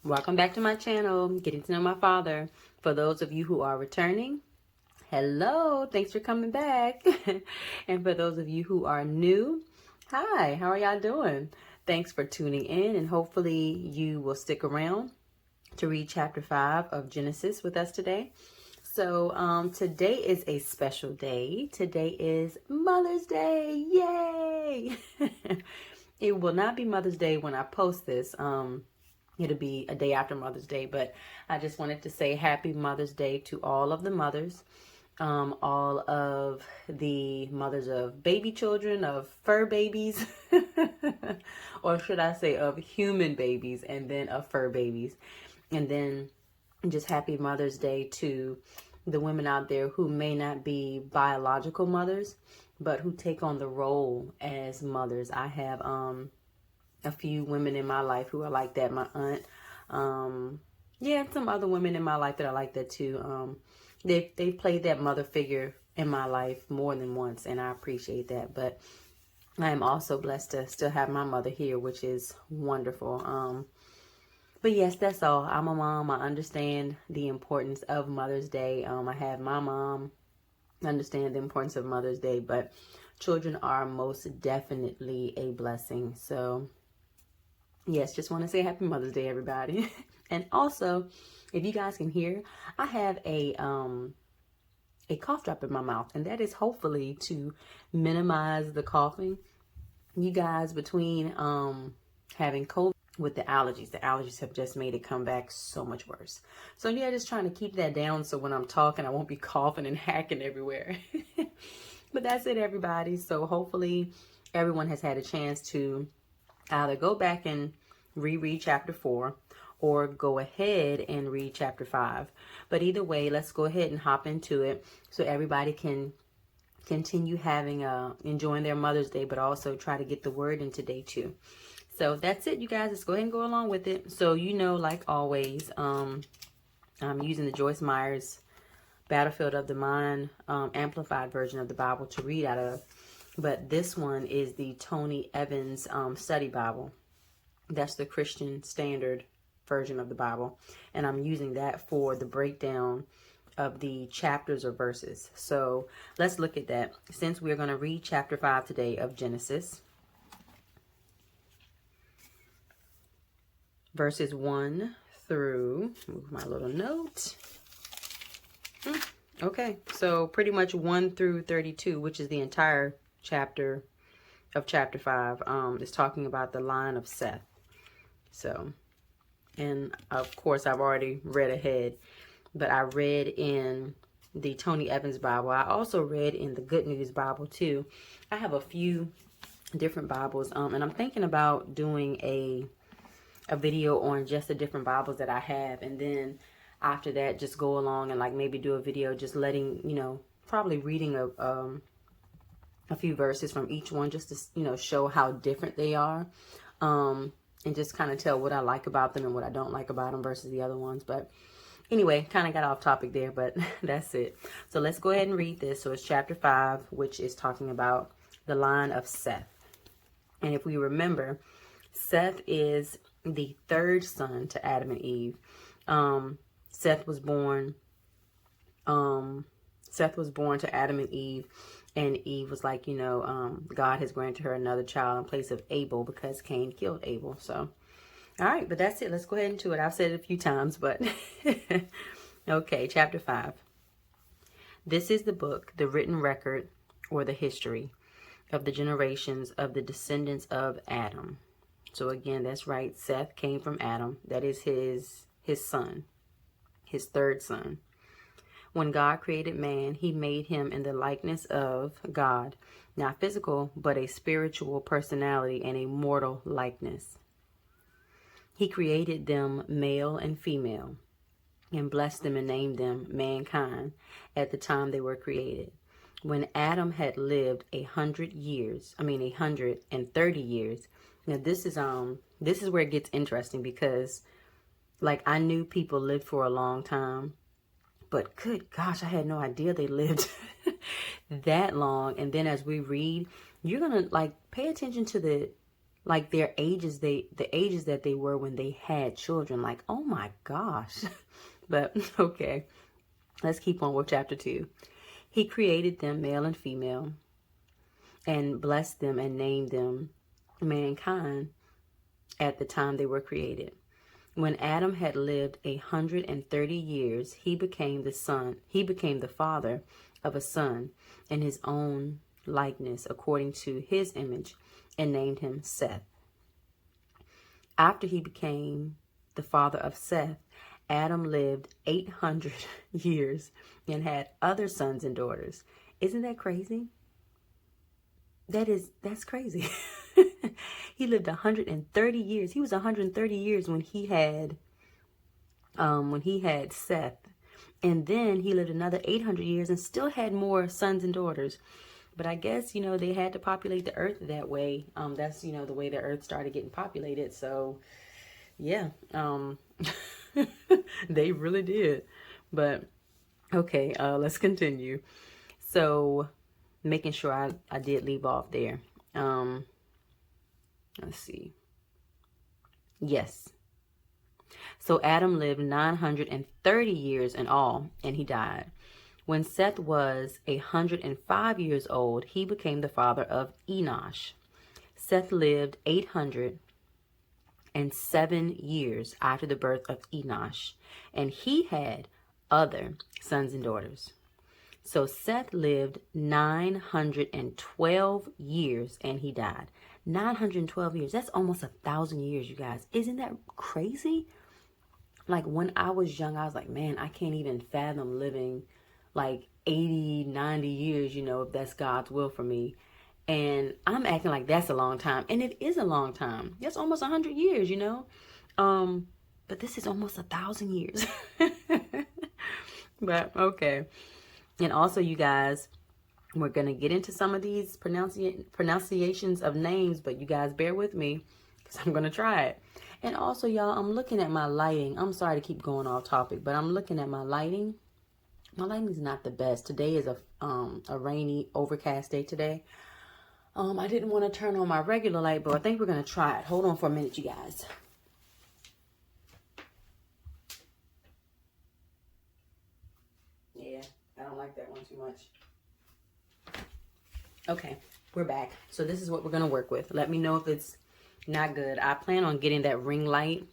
Welcome back to my channel, Getting to Know My Father. For those of you who are returning, hello, thanks for coming back. And for those of you who are new, hi, how are y'all doing? Thanks for tuning in, and hopefully you will stick around to read chapter 5 of Genesis with us today. So today is a special day. Today is Mother's Day. Yay! It will not be Mother's Day when I post this. It'll be a day after Mother's Day, but I just wanted to say happy Mother's Day to all of the mothers, all of the mothers of baby children, of fur babies, or should I say of human babies, and then of fur babies. And then just happy Mother's Day to the women out there who may not be biological mothers, but who take on the role as mothers. I have a few women in my life who are like that. My aunt, some other women in my life that are like that too. They've played that mother figure in my life more than once, and I appreciate that. But I am also blessed to still have my mother here, which is wonderful. But yes, that's all. I'm a mom. I understand the importance of Mother's Day. I have my mom. I understand the importance of Mother's Day, but children are most definitely a blessing. So yes, just want to say happy Mother's Day, everybody. And also, if you guys can hear, I have a cough drop in my mouth, and that is hopefully to minimize the coughing. You guys, between having COVID with the allergies have just made it come back so much worse. So yeah, just trying to keep that down so when I'm talking, I won't be coughing and hacking everywhere. But that's it, everybody. So hopefully everyone has had a chance to either go back and reread chapter 4 or go ahead and read chapter 5. But either way, let's go ahead and hop into it so everybody can continue having enjoying their Mother's Day, but also try to get the word in today too. So that's it, you guys. Let's go ahead and go along with it. So, like always, I'm using the Joyce Meyer's Battlefield of the Mind amplified version of the Bible to read out of. But this one is the Tony Evans Study Bible. That's the Christian Standard version of the Bible. And I'm using that for the breakdown of the chapters or verses. So let's look at that. Since we're going to read chapter 5 today of Genesis, verses 1 through, move my little note. Okay, so pretty much 1 through 32, which is the entire chapter of chapter 5, is talking about the line of Seth. So, and of course, I've already read ahead, but I read in the Tony Evans Bible. I also read in the Good News Bible too. I have a few different Bibles, and I'm thinking about doing a video on just the different Bibles that I have, and then after that just go along and like maybe do a video just letting probably reading a few verses from each one, just to show how different they are, and just kind of tell what I like about them and what I don't like about them versus the other ones. But anyway, kind of got off topic there, but that's it. So let's go ahead and read this. So it's chapter 5, which is talking about the line of Seth. And if we remember, Seth is the third son to Adam and Eve. Seth was born to Adam and Eve, and Eve was like, God has granted her another child in place of Abel because Cain killed Abel. So, all right, but that's it. Let's go ahead into it. I've said it a few times, but okay, chapter 5. This is the book, the written record, or the history of the generations of the descendants of Adam. So again, that's right. Seth came from Adam. That is his son, his third son. When God created man, he made him in the likeness of God, not physical, but a spiritual personality and a mortal likeness. He created them male and female, and blessed them and named them mankind at the time they were created. When Adam had lived 130 years. Now this is where it gets interesting, because like I knew people lived for a long time, but good gosh, I had no idea they lived that long. And then as we read, you're gonna like pay attention to like the ages that they were when they had children. Like, oh my gosh. But okay, let's keep on with chapter 2. He created them male and female, and blessed them and named them mankind at the time they were created. When Adam had lived 130 years, he became the father of a son in his own likeness, according to his image, and named him Seth. After he became the father of Seth, Adam lived 800 years and had other sons and daughters. Isn't that crazy? That's crazy. He lived 130 years. He was 130 years when he had Seth. And then he lived another 800 years and still had more sons and daughters. But I guess, they had to populate the earth that way. That's, the way the earth started getting populated. So, yeah, they really did. But, okay, let's continue. So, making sure I did leave off there. Let's see. Yes. So Adam lived 930 years in all, and he died. When Seth was 105 years old, he became the father of Enosh. Seth lived 807 years after the birth of Enosh, and he had other sons and daughters. So Seth lived 912 years and he died. 912 years. That's almost 1,000 years, you guys. Isn't that crazy? Like when I was young, I was like, man, I can't even fathom living like 80, 90 years, if that's God's will for me. And I'm acting like that's a long time. And it is a long time. That's almost 100 years, But this is almost 1,000 years. But okay. And also, you guys, we're going to get into some of these pronunciations of names, but you guys bear with me because I'm going to try it. And also, y'all, I'm looking at my lighting. I'm sorry to keep going off topic, but I'm looking at my lighting. My lighting is not the best. Today is a rainy, overcast day today. I didn't want to turn on my regular light, but I think we're going to try it. Hold on for a minute, you guys. Yeah. I don't like that one too much. Okay, we're back. So this is what we're going to work with. Let me know if it's not good. I plan on getting that ring light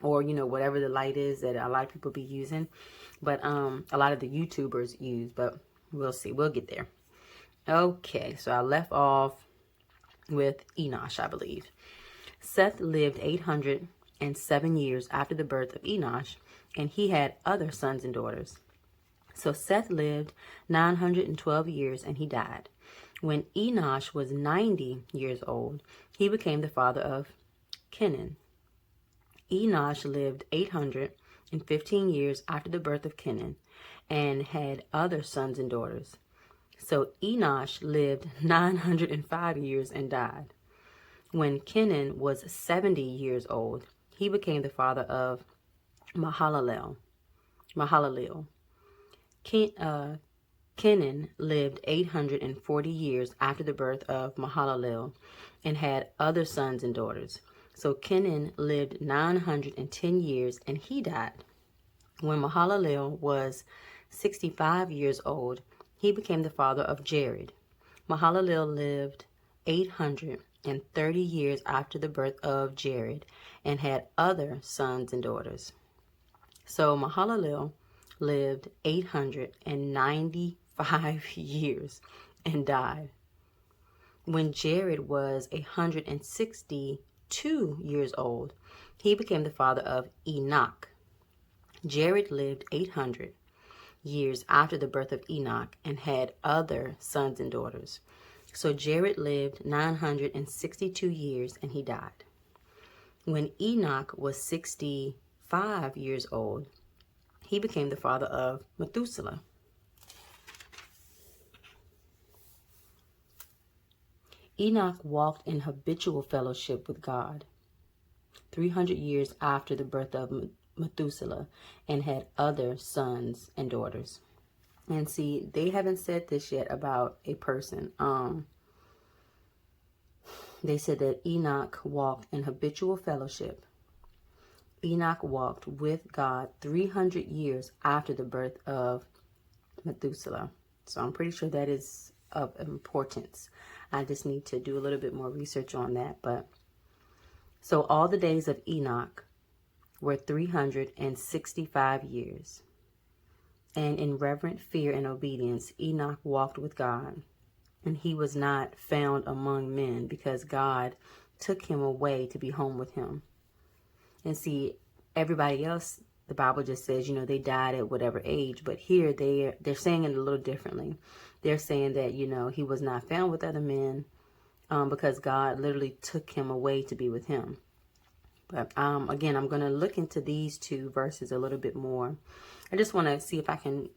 or, whatever the light is that a lot of people be using. But a lot of the YouTubers use, but we'll see. We'll get there. Okay, so I left off with Enosh, I believe. Seth lived 807 years after the birth of Enosh, and he had other sons and daughters. So Seth lived 912 years and he died. When Enosh was 90 years old, he became the father of Kenan. Enosh lived 815 years after the birth of Kenan and had other sons and daughters. So Enosh lived 905 years and died. When Kenan was 70 years old, he became the father of Mahalalel. Kenan lived 840 years after the birth of Mahalalel and had other sons and daughters. So Kenan lived 910 years and he died. When Mahalalel was 65 years old, he became the father of Jared. Mahalalel lived 830 years after the birth of Jared and had other sons and daughters. So Mahalalel lived 895 years and died. When Jared was 162 years old, he became the father of Enoch. Jared lived 800 years after the birth of Enoch and had other sons and daughters. So Jared lived 962 years and he died. When Enoch was 65 years old, he became the father of Methuselah. Enoch walked in habitual fellowship with God 300 years after the birth of Methuselah and had other sons and daughters. And see, they haven't said this yet about a person. they said that Enoch walked in habitual fellowship. Enoch walked with God 300 years after the birth of Methuselah. So I'm pretty sure that is of importance. I just need to do a little bit more research on that. But so all the days of Enoch were 365 years. And in reverent fear and obedience, Enoch walked with God. And he was not found among men because God took him away to be home with him. And see, everybody else, the Bible just says, they died at whatever age. But here they're saying it a little differently. They're saying that, he was not found with other men because God literally took him away to be with him. But again, I'm going to look into these two verses a little bit more. I just want to see if I can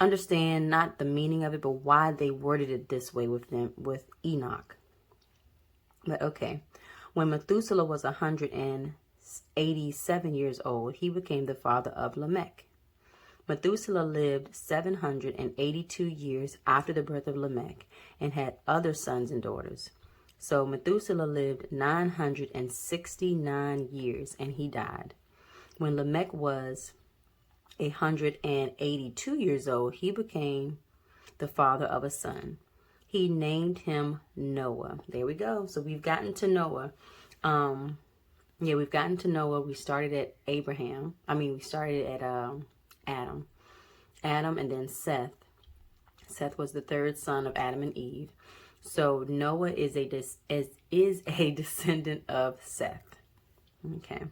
understand not the meaning of it, but why they worded it this way with Enoch. But okay, when Methuselah was 187 years old, he became the father of Lamech. Methuselah lived 782 years after the birth of Lamech and had other sons and daughters. So Methuselah lived 969 years and he died. When Lamech was 182 years old, he became the father of a son. He named him Noah. There we go. So we've gotten to Noah. We've gotten to Noah. We started at Abraham. We started at Adam. Adam and then Seth. Seth was the third son of Adam and Eve. So Noah is a descendant of Seth. Okay.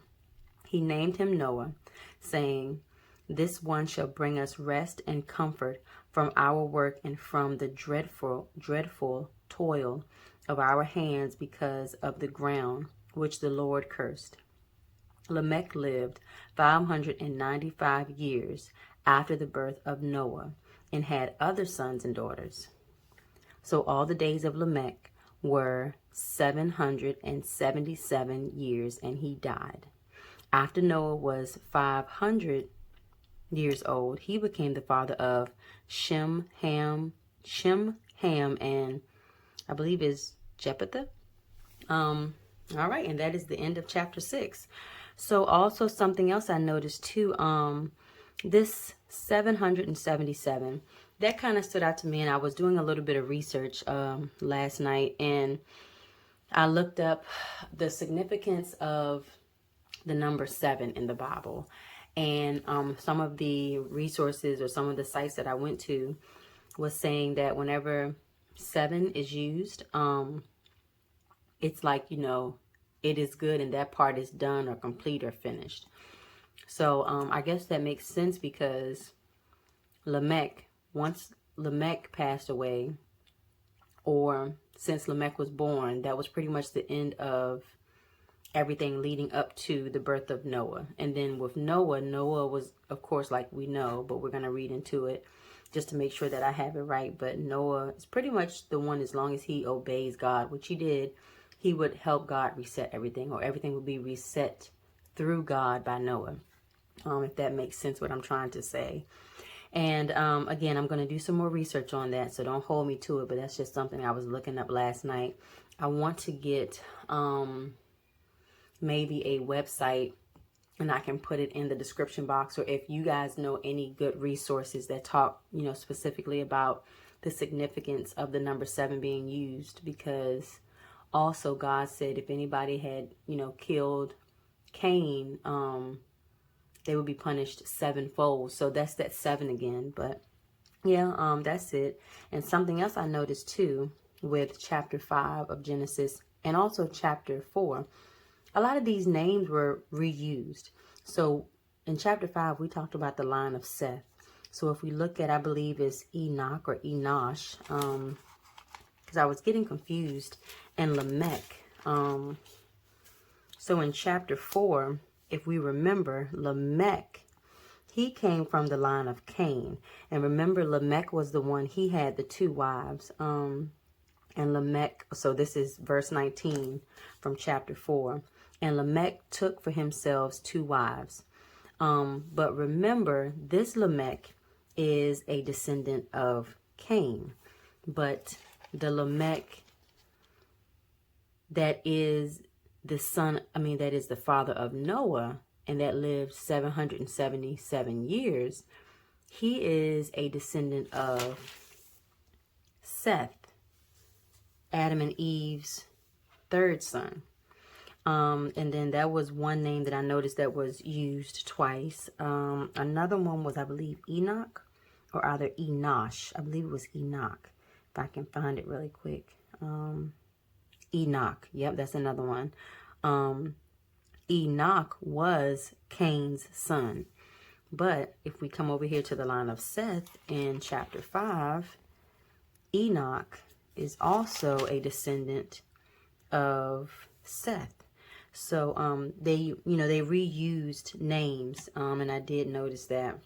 He named him Noah, saying, "This one shall bring us rest and comfort from our work and from the dreadful toil of our hands because of the ground which the Lord cursed." Lamech lived 595 years after the birth of Noah and had other sons and daughters. So all the days of Lamech were 777 years and he died. After Noah was 500 years old, he became the father of Shem, Ham, and I believe is Jephthah. All right, and that is the end of chapter 6. So also something else I noticed too, this 777, that kind of stood out to me, and I was doing a little bit of research last night, and I looked up the significance of the number 7 in the Bible. And some of the resources or some of the sites that I went to was saying that whenever 7 is used, it's like, it is good and that part is done or complete or finished. So I guess that makes sense because once Lamech passed away, or since Lamech was born, that was pretty much the end of everything leading up to the birth of Noah. And then with Noah was, of course, like we know, but we're going to read into it just to make sure that I have it right. But Noah is pretty much the one, as long as he obeys God, which he did, he would help God reset everything, or everything would be reset through God by Noah. If that makes sense what I'm trying to say. And again, I'm going to do some more research on that, so don't hold me to it, but that's just something I was looking up last night. I want to get maybe a website, and I can put it in the description box, or if you guys know any good resources that talk, specifically about the significance of the number 7 being used, because also God said if anybody had, killed Cain, they would be punished 7-fold. So that's that 7 again. But yeah, that's it. And something else I noticed too with chapter 5 of Genesis and also chapter 4, a lot of these names were reused. So in chapter 5, we talked about the line of Seth. So if we look at, I believe it's Enoch or Enosh, because I was getting confused, and Lamech. So in chapter 4, if we remember, Lamech, he came from the line of Cain. And remember, Lamech was the one, he had the 2 wives. And Lamech, so this is verse 19 from chapter 4. And Lamech took for himself 2 wives. But remember, this Lamech is a descendant of Cain. But the Lamech that is the father of Noah, and that lived 777 years, he is a descendant of Seth, Adam and Eve's third son. And then that was one name that I noticed that was used twice. Another one was, I believe, Enoch, or either Enosh. I believe it was Enoch, if I can find it really quick. Enoch. Yep, that's another one. Enoch was Cain's son. But if we come over here to the line of Seth in chapter 5, Enoch is also a descendant of Seth. So they reused names, and I did notice that.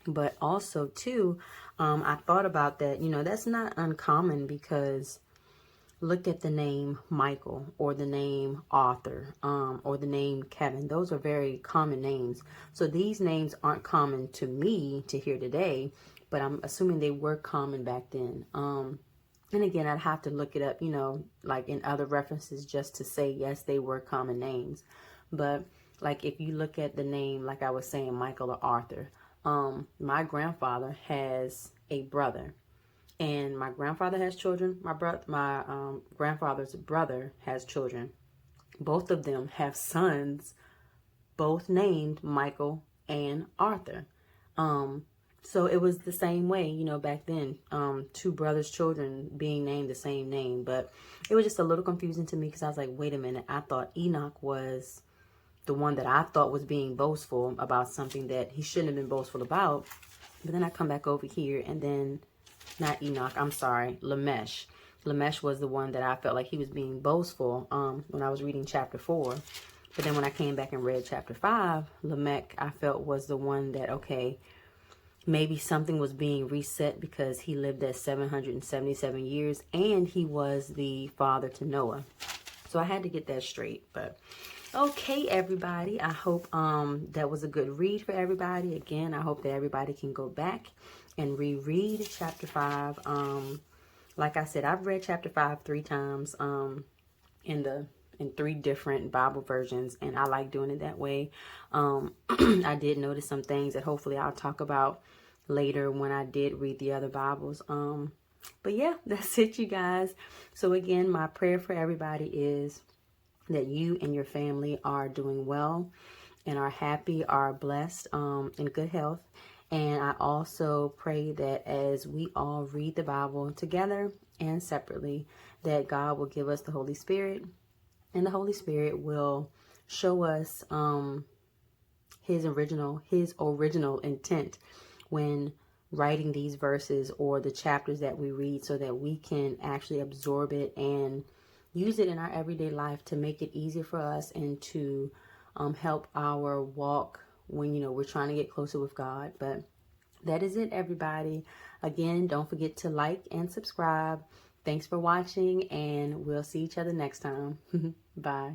But also too, I thought about that. That's not uncommon, because look at the name Michael, or the name Arthur, or the name Kevin. Those are very common names. So these names aren't common to me to hear today, but I'm assuming they were common back then. And again, I'd have to look it up, like in other references, just to say, yes, they were common names. But like, if you look at the name, like I was saying, Michael or Arthur, my grandfather has a brother, and my grandfather has children. My grandfather's brother has children. Both of them have sons, both named Michael and Arthur. So it was the same way, back then, two brothers' children being named the same name. But it was just a little confusing to me, because I was like, wait a minute, I thought Enoch was the one that I thought was being boastful about something that he shouldn't have been boastful about. But then I come back over here, and then, not Enoch, I'm sorry, Lamesh. Lamesh was the one that I felt like he was being boastful when I was reading chapter 4. But then when I came back and read chapter 5, Lamech, I felt, was the one that, okay, maybe something was being reset, because he lived at 777 years, and he was the father to Noah. So I had to get that straight. But okay, everybody, I hope that was a good read for everybody. Again, I hope that everybody can go back and reread chapter 5. Like I said, I've read chapter 5 3 times in 3 different Bible versions, and I like doing it that way. I did notice some things that hopefully I'll talk about later when I did read the other Bibles. But yeah, that's it, you guys. So again, my prayer for everybody is that you and your family are doing well and are happy, are blessed, in good health. And I also pray that as we all read the Bible together and separately, that God will give us the Holy Spirit, and the Holy Spirit will show us his original intent when writing these verses or the chapters that we read, so that we can actually absorb it and use it in our everyday life to make it easier for us, and to help our walk when we're trying to get closer with God. But that is it, everybody. Again, don't forget to like and subscribe. Thanks for watching, and we'll see each other next time. Bye.